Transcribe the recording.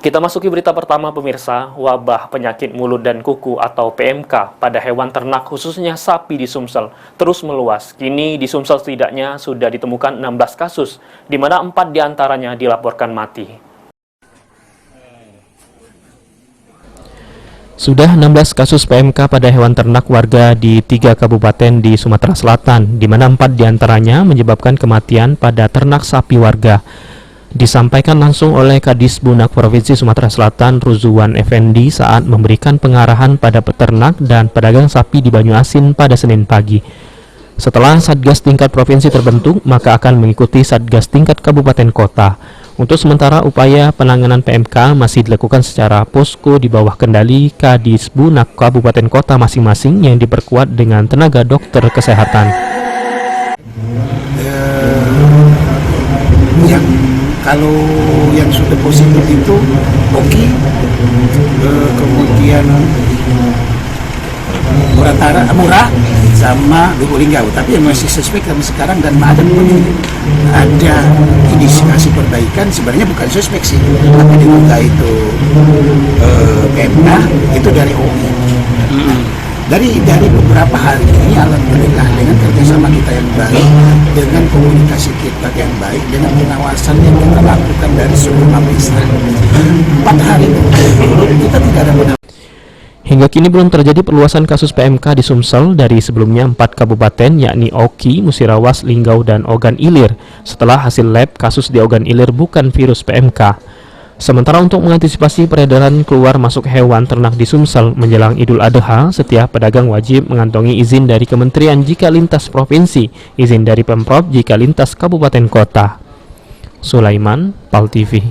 Kita masuki berita pertama pemirsa, wabah penyakit mulut dan kuku atau PMK pada hewan ternak khususnya sapi di Sumsel terus meluas. Kini di Sumsel setidaknya sudah ditemukan 16 kasus, di mana 4 diantaranya dilaporkan mati. Sudah 16 kasus PMK pada hewan ternak warga di 3 kabupaten di Sumatera Selatan, di mana 4 diantaranya menyebabkan kematian pada ternak sapi warga. Disampaikan langsung oleh Kadis Bunak Provinsi Sumatera Selatan Ruzuwan Effendi saat memberikan pengarahan pada peternak dan pedagang sapi di Banyuasin pada Senin pagi. Setelah Satgas tingkat provinsi terbentuk, maka akan mengikuti Satgas tingkat kabupaten kota. Untuk sementara upaya penanganan PMK masih dilakukan secara posko di bawah kendali Kadis Bunak kabupaten kota masing-masing yang diperkuat dengan tenaga dokter kesehatan. Kalau yang sudah positif itu Oki, kemudian Murah sama Lubuk-Linggau. Tapi yang masih suspek sampai sekarang dan ada indikasi perbaikan, sebenarnya bukan suspek sih, tapi diduga itu PMK itu dari Oki. Dari beberapa hari ini alhamdulillah dengan kerjasama kita yang baik, dengan komunikasi kita yang baik, dengan pengawasan yang kita lakukan dari seluruh Mabesa, 4 hari kita tidak ada pengawasan. Hingga kini belum terjadi perluasan kasus PMK di Sumsel dari sebelumnya 4 kabupaten yakni Oki, Musirawas, Linggau, dan Ogan Ilir. Setelah hasil lab kasus di Ogan Ilir bukan virus PMK. Sementara untuk mengantisipasi peredaran keluar masuk hewan ternak di Sumsel menjelang Idul Adha, setiap pedagang wajib mengantongi izin dari Kementerian jika lintas provinsi, izin dari Pemprov jika lintas kabupaten kota. Sulaiman, PAL TV.